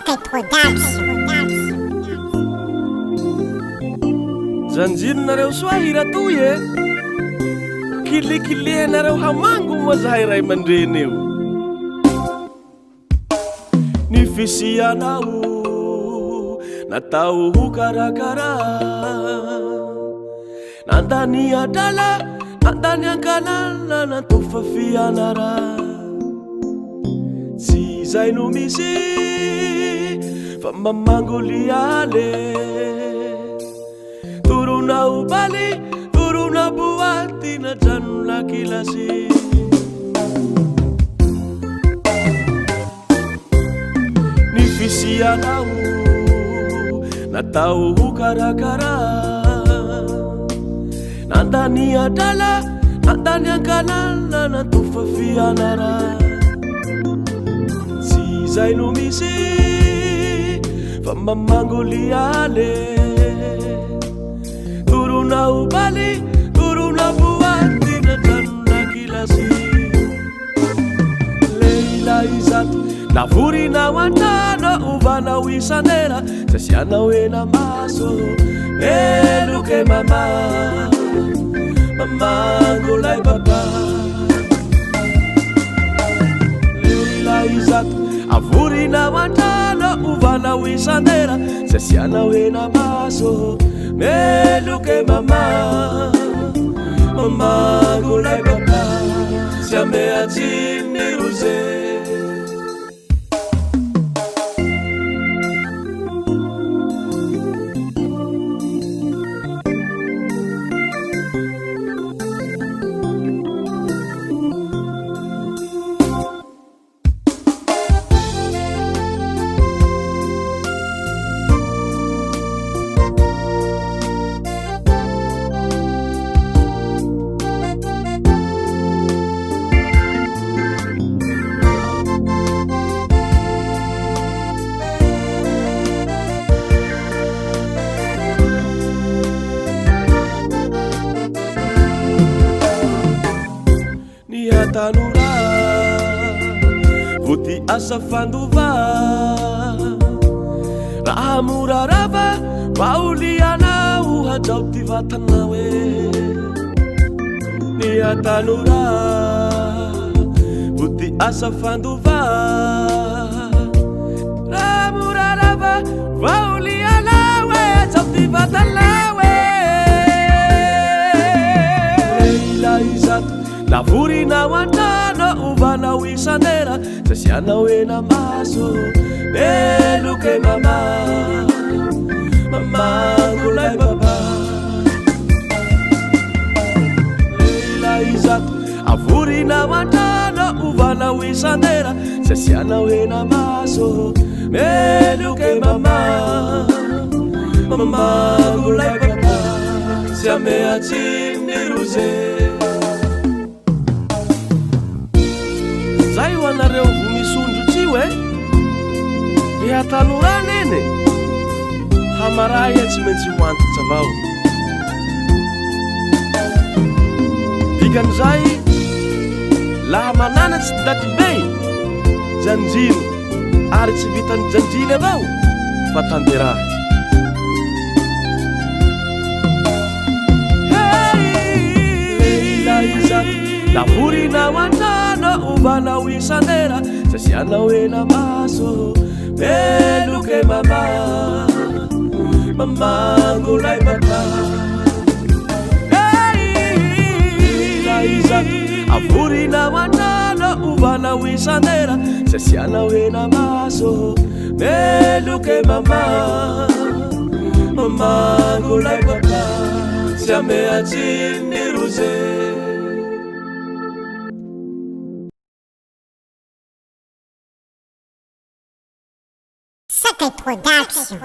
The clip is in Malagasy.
Sakay Production. Zanjirinareo soa hira toy e. Kilikilihanareo hamango moa zahay ray aman-dreny eo. Ny fisianao natao ho karakara, nandany adala nandany ankalana natao fa fianara. Tsy izay no misy fa mamango liale, turuna ubali turuna buati na janula kilasi. Ni fisianao natao ho karakara, nandany adala nandany ankalana natao fa fianara. Tsy izay no misy fa mamango liale, turuna ubali turuna buati na janula kilasi. Leila izato navurina wantana uvana wisanera, sasiana wena maso eluke mama mamango lai papa. Leila izato avurina wantana uvana wisanera, sasiana wena maso meluke mama mamango lai papa. Siame atini ruze tanura vuti asa fanduva, raha murarava vauliana uhajau tivatanawe. Nia tanura vuti asa fanduva, raha murarava vauliana uhajau tivatanawe. Leila izato navurina wantana uvana wisanera, sasiana wena maso meluke mama mamango lai papa. Leila izato avurina wantana uvana wisanera, sasiana wena maso meluke mama mamango lai papa. Siame atini ruze zay ho anareo vo misondro tio e. Iha tanorana eny hamaray e, tsy maintsy hoantitsy avao. Dikan'izay laha mananatsy datibe janjiny ary tsy vitany janjiny avao fa tanterahy. Leila izato navurina wantana uvana wisanera, sasiana wena maso meluke mama mamango lai papa. Leila izato avurina wantana uvana wisanera, sasiana wena maso meluke mama mamango lai papa. Siame atini ruze Sakay Production.